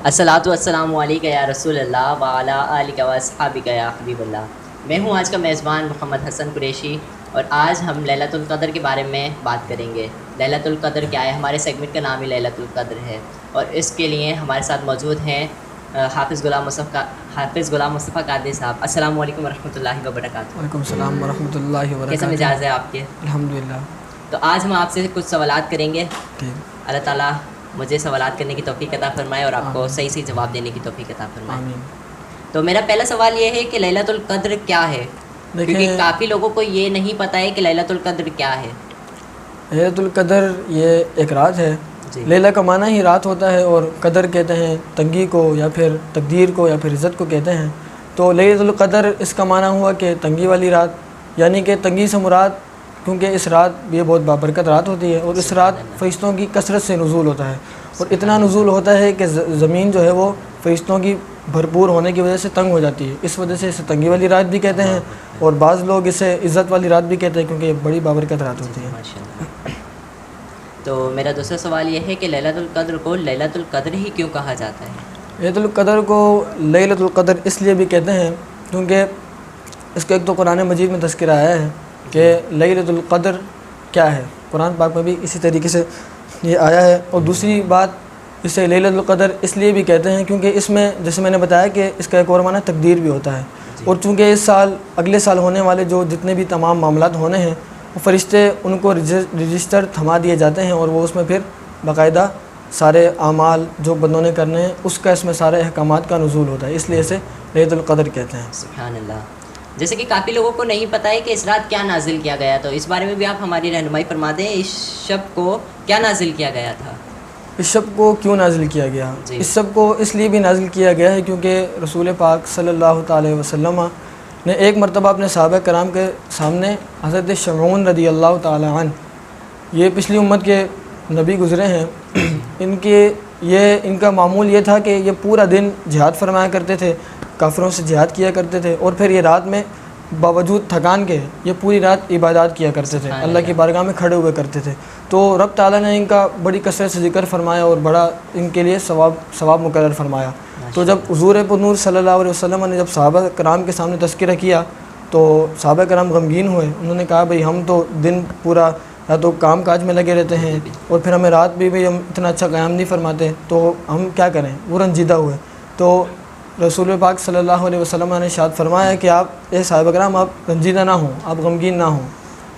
الصلاۃ والسلام علیکہ یا رسول اللہ وعلی آلک و اصحابک یا حبیب اللہ۔ میں ہوں آج کا میزبان محمد حسن قریشی، اور آج ہم لیلۃ القدر کے بارے میں بات کریں گے۔ لیلۃ القدر کیا ہے؟ ہمارے سیگمنٹ کا نام ہی لیلۃ القدر ہے، اور اس کے لیے ہمارے ساتھ موجود ہیں حافظ غلام مصطفیٰ قادری صاحب۔ السلام علیکم ورحمۃ اللہ وبرکاتہ۔ وعلیکم السلام ورحمۃ اللہ وبرکاتہ۔ کیسا مزاج ہے آپ کے؟ الحمدللہ۔ تو آج ہم آپ سے کچھ سوالات کریں گے۔ ٹھیک، اللہ تعالیٰ مجھے سوالات کرنے کی توفیق عطا فرمائے اور آپ کو صحیح جواب دینے کی توفیق عطا فرمائے۔ آمین۔ تو میرا پہلا سوال یہ ہے کہ لیلۃ القدر کیا ہے؟ کیونکہ کافی لوگوں کو یہ نہیں پتہ ہے کہ لیلۃ القدر کیا ہے۔ لیلۃ القدر یہ ایک رات ہے۔ جی۔ لیلہ کا معنی ہی رات ہوتا ہے، اور قدر کہتے ہیں تنگی کو، یا پھر تقدیر کو، یا پھر عزت کو کہتے ہیں۔ تو لیلۃ القدر اس کا معنی ہوا کہ تنگی والی رات، یعنی کہ تنگی سے مراد، کیونکہ اس رات یہ بہت بابرکت رات ہوتی ہے، اور اس رات فرشتوں کی کثرت سے نزول ہوتا ہے، اور اتنا نزول ہوتا ہے کہ زمین جو ہے وہ فرشتوں کی بھرپور ہونے کی وجہ سے تنگ ہو جاتی ہے۔ اس وجہ سے اسے تنگی والی رات بھی کہتے ہیں، اور بعض لوگ اسے عزت والی رات بھی کہتے ہیں، کیونکہ یہ بڑی بابرکت رات ہوتی ہے۔ ماشاءاللہ۔ تو میرا دوسرا سوال یہ ہے کہ لیلۃ القدر کو لیلۃ القدر ہی کیوں کہا جاتا ہے؟ لیلۃ القدر کو لیلۃ القدر اس لیے بھی کہتے ہیں کیونکہ اس کا ایک تو قرآن مجید میں تذکرہ آیا ہے کہ لیلۃ القدر کیا ہے، قرآن پاک میں بھی اسی طریقے سے یہ آیا ہے۔ اور دوسری بات، اسے لیلۃ القدر اس لیے بھی کہتے ہیں کیونکہ اس میں، جیسے میں نے بتایا کہ اس کا ایک اور معنی تقدیر بھی ہوتا ہے، اور چونکہ اس سال اگلے سال ہونے والے جو جتنے بھی تمام معاملات ہونے ہیں، وہ فرشتے ان کو رجسٹر تھما دیے جاتے ہیں، اور وہ اس میں پھر باقاعدہ سارے اعمال جو بندوں نے کرنے ہیں اس کا اس میں سارے احکامات کا نزول ہوتا ہے، اس لیے اسے لیلۃ القدر کہتے ہیں۔ سبحان اللہ۔ جیسے کہ کافی لوگوں کو نہیں پتہ ہے کہ اس رات کیا نازل کیا گیا، تو اس بارے میں بھی آپ ہماری رہنمائی فرما دیں۔ اس شب کو کیا نازل کیا گیا تھا؟ اس شب کو کیوں نازل کیا گیا؟ جی۔ اس شب کو اس لیے بھی نازل کیا گیا ہے کیونکہ رسول پاک صلی اللہ تعالی وسلم نے ایک مرتبہ اپنے صحابہ کرام کے سامنے حضرت شمعون رضی اللہ تعالی عنہ، یہ پچھلی امت کے نبی گزرے ہیں، ان کا معمول یہ تھا کہ یہ پورا دن جہاد فرمایا کرتے تھے، کافروں سے جہاد کیا کرتے تھے، اور پھر یہ رات میں باوجود تھکان کے یہ پوری رات عبادات کیا کرتے تھے، اللہ کی بارگاہ میں کھڑے ہوئے کرتے تھے۔ تو رب تعالیٰ نے ان کا بڑی کثرت سے ذکر فرمایا اور بڑا ان کے لیے ثواب مقرر فرمایا۔ تو جب حضور پر نور صلی اللہ علیہ وسلم نے جب صحابہ کرام کے سامنے تذکرہ کیا تو صحابہ کرام غمگین ہوئے۔ انہوں نے کہا بھئی ہم تو دن پورا یا تو کام کاج میں لگے رہتے ہیں، اور پھر ہمیں رات بھی ہم اتنا اچھا قیام نہیں فرماتے، تو ہم کیا کریں؟ وہ رنجیدہ ہوئے۔ تو رسول پاک صلی اللہ علیہ وسلم نے ارشاد فرمایا کہ آپ صحابہ کرام آپ رنجیدہ نہ ہوں، آپ غمگین نہ ہوں،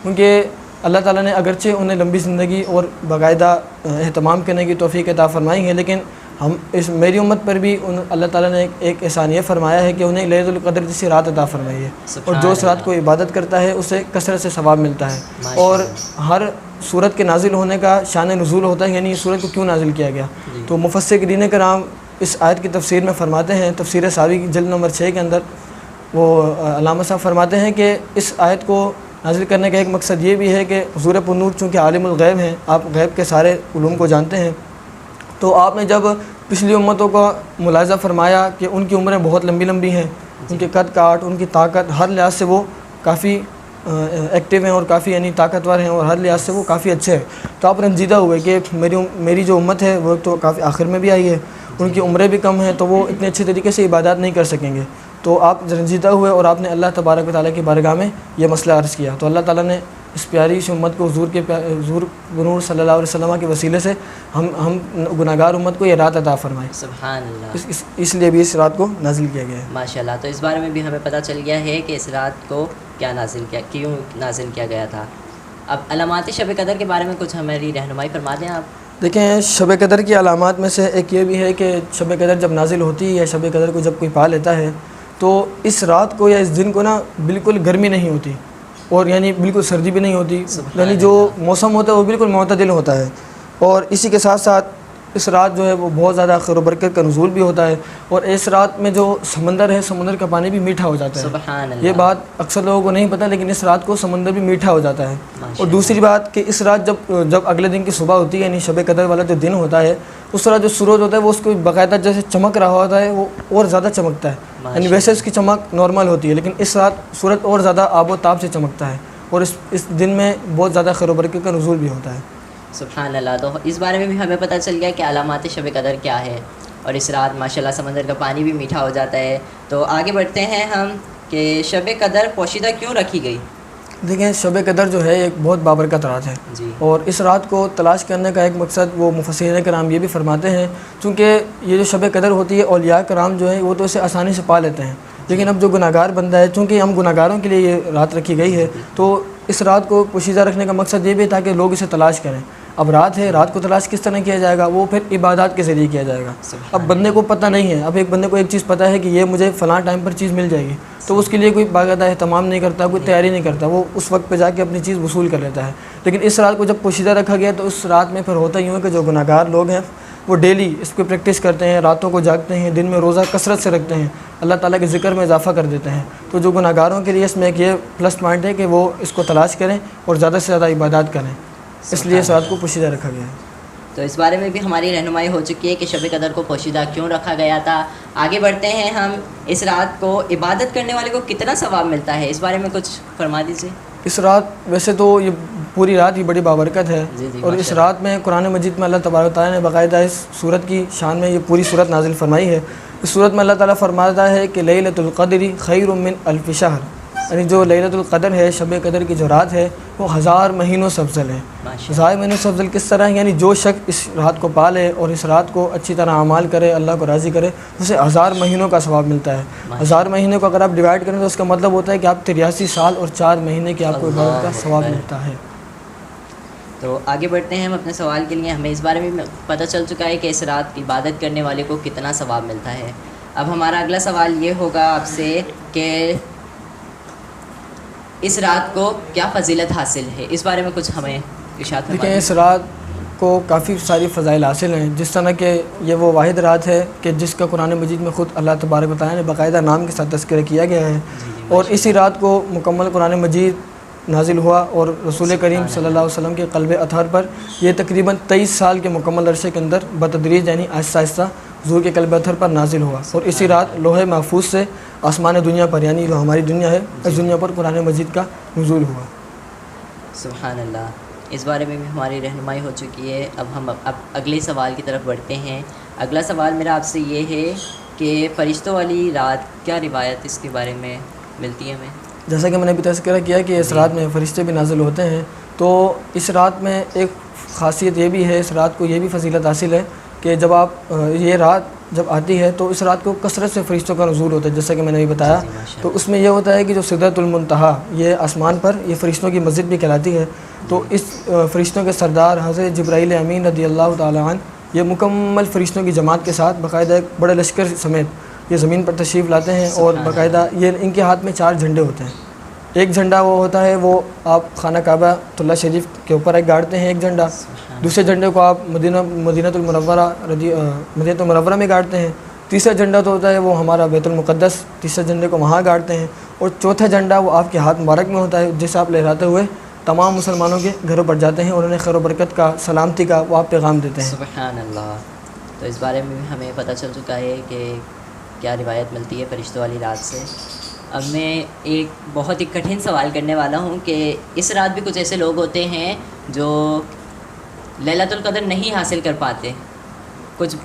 کیونکہ اللہ تعالیٰ نے اگرچہ انہیں لمبی زندگی اور باقاعدہ اہتمام کرنے کی توفیق عطا فرمائی ہے، لیکن میری امت پر بھی اللہ تعالیٰ نے ایک احسان یہ فرمایا ہے کہ انہیں لیلۃ القدر جیسی رات عطا فرمائی ہے، اور جو اس رات کو عبادت کرتا ہے اسے کثرت سے ثواب ملتا ہے۔ اور ہر صورت کے نازل ہونے کا شان نزول ہوتا ہے، یعنی اس صورت کو کیوں نازل کیا گیا۔ تو مفسرین کرام اس آیت کی تفسیر میں فرماتے ہیں، تفسیر ساوی کی جلد نمبر 6 کے اندر وہ علامہ صاحب فرماتے ہیں کہ اس آیت کو نازل کرنے کا ایک مقصد یہ بھی ہے کہ حضور پر نور چونکہ عالم الغیب ہیں، آپ غیب کے سارے علوم کو جانتے ہیں، تو آپ نے جب پچھلی امتوں کا ملاحظہ فرمایا کہ ان کی عمریں بہت لمبی لمبی ہیں، ان کے قد کاٹ، ان کی طاقت، ہر لحاظ سے وہ کافی ایکٹیو ہیں اور کافی یعنی طاقتور ہیں، اور ہر لحاظ سے وہ کافی اچھے ہیں، تو آپ رنجیدہ ہوئے کہ میری جو امت ہے وہ تو کافی آخر میں بھی آئی ہے، ان کی عمریں بھی کم ہیں، تو وہ اتنے اچھے طریقے سے عبادات نہیں کر سکیں گے۔ تو آپ رنجیدہ ہوئے اور آپ نے اللہ تبارک و تعالیٰ کی بارگاہ میں یہ مسئلہ عرض کیا، تو اللہ تعالیٰ نے اس پیاری سی امت کو حضور نور صلی اللہ علیہ وسلم کے وسیلے سے ہم گناہگار امت کو یہ رات عطا فرمائی۔ سبحان اللہ۔ اس لیے بھی اس رات کو نازل کیا گیا ہے۔ ماشاءاللہ۔ تو اس بارے میں بھی ہمیں پتہ چل گیا ہے کہ اس رات کو کیوں نازل کیا گیا تھا۔ اب علامات شب قدر کے بارے میں کچھ ہماری رہنمائی فرما دیں آپ۔ دیکھیں، شب قدر کی علامات میں سے ایک یہ بھی ہے کہ شب قدر جب نازل ہوتی ہے، شب قدر کو جب کوئی پا لیتا ہے تو اس رات کو یا اس دن کو نا بالکل گرمی نہیں ہوتی، اور یعنی بالکل سردی بھی نہیں ہوتی، یعنی جو موسم ہوتا ہے وہ بالکل معتدل ہوتا ہے، اور اسی کے ساتھ ساتھ اس رات جو ہے وہ بہت زیادہ خیر و برکت کا نزول بھی ہوتا ہے، اور اس رات میں جو سمندر ہے، سمندر کا پانی بھی میٹھا ہو جاتا ہے۔ سبحان اللہ۔ یہ بات اکثر لوگوں کو نہیں پتہ، لیکن اس رات کو سمندر بھی میٹھا ہو جاتا ہے۔ اور دوسری بات کہ اس رات جب اگلے دن کی صبح ہوتی ہے، یعنی شب قدر والا جو دن ہوتا ہے، اس رات جو سورج ہوتا ہے وہ اس کو باقاعدہ جیسے چمک رہا ہوتا ہے، وہ اور زیادہ چمکتا ہے، یعنی ویسے اس کی چمک نارمل ہوتی ہے، لیکن اس رات سورج اور زیادہ آب و تاب سے چمکتا ہے، اور اس دن میں بہت زیادہ خیر و برکت کا نزول بھی ہوتا ہے۔ سبحان اللہ۔ تو اس بارے میں بھی ہمیں پتہ چل گیا کہ علامات شب قدر کیا ہے۔ اور اس رات ماشاءاللہ سمندر کا پانی بھی میٹھا ہو جاتا ہے. تو آگے بڑھتے ہیں ہم کہ شب قدر پوشیدہ کیوں رکھی گئی؟ دیکھیں شب قدر جو ہے ایک بہت بابرکت رات ہے جی. اور اس رات کو تلاش کرنے کا ایک مقصد وہ مفسرین کرام یہ بھی فرماتے ہیں چونکہ یہ جو شب قدر ہوتی ہے اولیاء کرام جو ہیں وہ تو اسے آسانی سے پا لیتے ہیں، لیکن اب جو گناہگار بندہ ہے چونکہ ہم گناہگاروں کے لیے یہ رات رکھی گئی ہے تو اس رات کو پوشیدہ رکھنے کا مقصد یہ بھی ہے تاکہ لوگ اسے تلاش کریں. اب رات ہے، رات کو تلاش کس طرح کیا جائے گا؟ وہ پھر عبادات کے ذریعے کیا جائے گا. اب بندے کو پتہ نہیں ہے، اب ایک بندے کو ایک چیز پتہ ہے کہ یہ مجھے فلاں ٹائم پر چیز مل جائے گی تو اس کے لیے کوئی باقاعدہ اہتمام نہیں کرتا، کوئی تیاری نہیں کرتا، وہ اس وقت پہ جا کے اپنی چیز وصول کر لیتا ہے. لیکن اس رات کو جب پوشیدہ رکھا گیا تو اس رات میں پھر ہوتا ہی ہوں کہ جو گناہگار لوگ ہیں وہ ڈیلی اس پہ پریکٹس کرتے ہیں، راتوں کو جاگتے ہیں، دن میں روزہ کثرت سے رکھتے ہیں، اللہ تعالیٰ کے ذکر میں اضافہ کر دیتے ہیں. تو جو گناہگاروں کے لیے اس میں ایک یہ پلس پوائنٹ ہے کہ وہ اس کو تلاش کریں اور زیادہ سے زیادہ عبادات کریں، اس لیے اس رات کو پوشیدہ رکھا گیا ہے. تو اس بارے میں بھی ہماری رہنمائی ہو چکی ہے کہ شب قدر کو پوشیدہ کیوں رکھا گیا تھا. آگے بڑھتے ہیں ہم، اس رات کو عبادت کرنے والے کو کتنا ثواب ملتا ہے، اس بارے میں کچھ فرما دیجیے. اس رات ویسے تو یہ پوری رات ہی بڑی بابرکت ہے اور اس رات میں قرآن مجید میں اللہ تبارک و تعالیٰ نے باقاعدہ اس صورت کی شان میں یہ پوری صورت نازل فرمائی ہے. اس صورت میں اللہ تعالیٰ فرماتا ہے کہ لیلۃ القدر خیر من الف شہر، یعنی جو لیلۃ القدر ہے، شب قدر کی جو رات ہے وہ 1000 مہینوں سے افضل ہے. 1000 مہینوں سے افضل کس طرح؟ یعنی جو شخص اس رات کو پالے اور اس رات کو اچھی طرح اعمال کرے، اللہ کو راضی کرے، اسے 1000 مہینوں کا ثواب ملتا ہے. 1000 مہینے کو اگر آپ ڈیوائڈ کریں تو اس کا مطلب ہوتا ہے کہ آپ 83 سال اور 4 مہینے کی آپ کو عبادت کا ثواب ملتا ہے. تو آگے بڑھتے ہیں ہم اپنے سوال کے لیے. ہمیں اس بارے میں پتہ چل چکا ہے کہ اس رات کی عبادت کرنے والے کو کتنا ثواب ملتا ہے. اب ہمارا اگلا سوال یہ ہوگا آپ سے کہ اس رات کو کیا فضیلت حاصل ہے، اس بارے میں کچھ ہمیں ارشاد فرمائیں. دیکھیں اس رات کو کافی ساری فضائل حاصل ہیں، جس طرح کہ یہ وہ واحد رات ہے کہ جس کا قرآن مجید میں خود اللہ تبارک و تعالیٰ نے باقاعدہ نام کے ساتھ تذکرہ کیا گیا ہے. اور اسی رات کو مکمل قرآن مجید نازل ہوا اور رسول کریم صلی اللہ علیہ وسلم کے قلب اطہر پر یہ تقریباً 23 سال کے مکمل عرصے کے اندر بتدریج یعنی آہستہ آہستہ حضور کے قلب اطہر پر نازل ہوا. اور اسی رات لوح محفوظ سے آسمان دنیا پر یعنی جو ہماری دنیا ہے اس دنیا پر قرآن مجید کا نزول ہوا. سبحان اللہ. اس بارے میں بھی ہماری رہنمائی ہو چکی ہے. اب ہم اگلے سوال کی طرف بڑھتے ہیں. اگلا سوال میرا آپ سے یہ ہے کہ فرشتوں والی رات کیا روایت اس کے بارے میں ملتی ہے ہمیں؟ جیسا کہ میں نے ابھی تذکرہ کیا کہ اس رات میں فرشتے بھی نازل ہوتے ہیں، تو اس رات میں ایک خاصیت یہ بھی ہے، اس رات کو یہ بھی فضیلت حاصل ہے کہ جب آپ یہ رات جب آتی ہے تو اس رات کو کثرت سے فرشتوں کا نزول ہوتا ہے، جیسا کہ میں نے بھی بتایا. تو اس میں یہ ہوتا ہے کہ جو سدرۃ المنتہا یہ آسمان پر یہ فرشتوں کی مسجد بھی کہلاتی ہے. تو اس فرشتوں کے سردار حضرت جبرائیل امین رضی اللہ تعالیٰ عنہ یہ مکمل فرشتوں کی جماعت کے ساتھ باقاعدہ ایک بڑے لشکر سمیت یہ زمین پر تشریف لاتے ہیں اور باقاعدہ یہ ان کے ہاتھ میں 4 جھنڈے ہوتے ہیں. ایک جھنڈا وہ ہوتا ہے وہ آپ خانہ کعبہ اللہ شریف کے اوپر ایک گاڑتے ہیں ایک جھنڈا، دوسرے جھنڈے کو آپ مدینہ المنورہ میں گاڑتے ہیں، تیسرا جھنڈا تو ہوتا ہے وہ ہمارا بیت المقدس، تیسرے جھنڈے کو وہاں گاڑتے ہیں، اور چوتھا جھنڈا وہ آپ کے ہاتھ مبارک میں ہوتا ہے جسے آپ لہراتے ہوئے تمام مسلمانوں کے گھروں پر جاتے ہیں اور انہیں خیر و برکت کا، سلامتی کا وہ آپ پیغام دیتے ہیں. سبحان اللہ. تو اس بارے میں بھی ہمیں پتہ چل چکا ہے کہ کیا روایت ملتی ہے فرشتوں والی رات سے. اب میں ایک بہت ہی کٹھن سوال کرنے والا ہوں کہ اس رات بھی کچھ ایسے لوگ ہوتے ہیں جو لیلۃ القدر نہیں حاصل کر پاتے، کچھ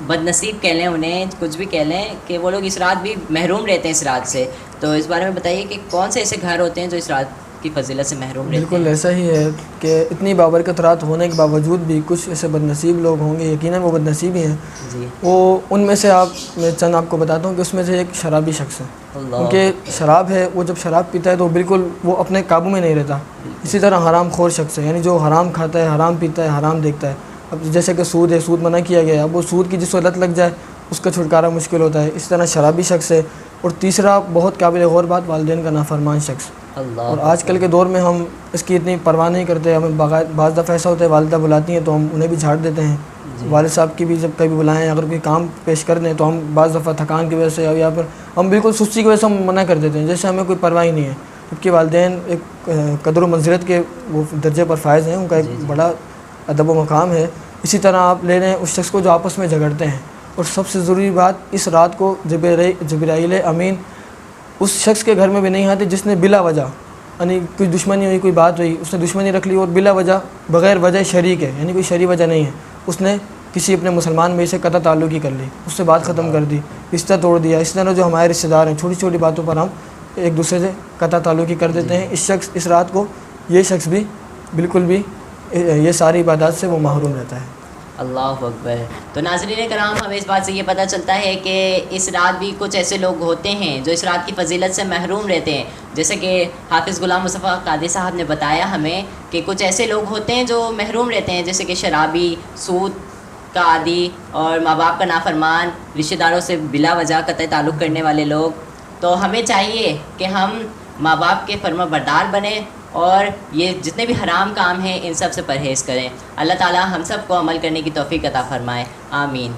بد نصیب کہہ لیں انہیں، کچھ بھی کہہ لیں کہ وہ لوگ اس رات بھی محروم رہتے ہیں اس رات سے. تو اس بارے میں بتائیے کہ کون سے ایسے گھر ہوتے ہیں جو اس رات کی فضیلت سے محروم رہتے ہیں؟ بالکل ایسا ہی ہے کہ اتنی بابرکت رات ہونے کے باوجود بھی کچھ ایسے بد نصیب لوگ ہوں گے، یقیناً وہ بد نصیب ہی ہیں. جی. وہ ان میں سے میں چند آپ کو بتاتا ہوں کہ اس میں سے ایک شرابی شخص ہے. کیونکہ شراب ہے، وہ جب شراب پیتا ہے تو بالکل وہ اپنے قابو میں نہیں رہتا. اسی طرح حرام خور شخص ہے، یعنی جو حرام کھاتا ہے، حرام پیتا ہے، حرام دیکھتا ہے. اب جیسے کہ سود ہے، سود منع کیا گیا، اب وہ سود کی جس کو لت لگ جائے اس کا چھٹکارا مشکل ہوتا ہے. اس طرح شرابی شخص ہے. اور تیسرا بہت قابل غور بات والدین کا نافرمان شخص. اور آج کل کے دور میں ہم اس کی اتنی پرواہ نہیں کرتے. ہمیں بعض دفعہ ایسا ہوتا ہے والدہ بلاتی ہیں تو ہم انہیں بھی جھاڑ دیتے ہیں. والد صاحب کی بھی جب کبھی بلائیں اگر کوئی کام پیش کر دیں تو ہم بعض دفعہ تھکان کی وجہ سے یا پھر ہم بالکل سستی کی وجہ سے ہم منع کر دیتے ہیں، جیسے ہمیں کوئی پرواہ ہی نہیں ہے. جبکہ والدین ایک قدر و منزلت کے وہ درجے پر فائز ہیں، ان کا ایک بڑا ادب و مقام ہے. اسی طرح آپ لے لیں اس شخص کو جو آپس میں جھگڑتے ہیں. اور سب سے ضروری بات، اس رات کو جبرائیل امین اس شخص کے گھر میں بھی نہیں آتے جس نے بلا وجہ، یعنی کوئی دشمنی ہوئی، کوئی بات ہوئی، اس نے دشمنی رکھ لی اور بلا وجہ بغیر وجہ شریک ہے، یعنی کوئی شرعی وجہ نہیں ہے، اس نے کسی اپنے مسلمان میں سے قطع تعلق ہی کر لی، اس سے بات ختم کر دی، رشتہ توڑ دیا. اس طرح جو ہمارے رشتہ دار ہیں چھوٹی چھوٹی باتوں پر ہم ایک دوسرے سے قطع تعلق ہی کر دیتے ہیں. اس رات کو یہ شخص بھی بالکل بھی یہ ساری عبادات سے وہ محروم رہتا ہے. اللہ اکبر. تو ناظرین کرام، ہمیں اس بات سے یہ پتہ چلتا ہے کہ اس رات بھی کچھ ایسے لوگ ہوتے ہیں جو اس رات کی فضیلت سے محروم رہتے ہیں. جیسے کہ حافظ غلام مصطفیٰ قادری صاحب نے بتایا ہمیں کہ کچھ ایسے لوگ ہوتے ہیں جو محروم رہتے ہیں، جیسے کہ شرابی، سود کا عادی اور ماں باپ کا نافرمان، رشتہ داروں سے بلا وجہ قطع تعلق کرنے والے لوگ. تو ہمیں چاہیے کہ ہم ماں باپ کے فرما بردار بنیں اور یہ جتنے بھی حرام کام ہیں ان سب سے پرہیز کریں. اللہ تعالی ہم سب کو عمل کرنے کی توفیق عطا فرمائے. آمین.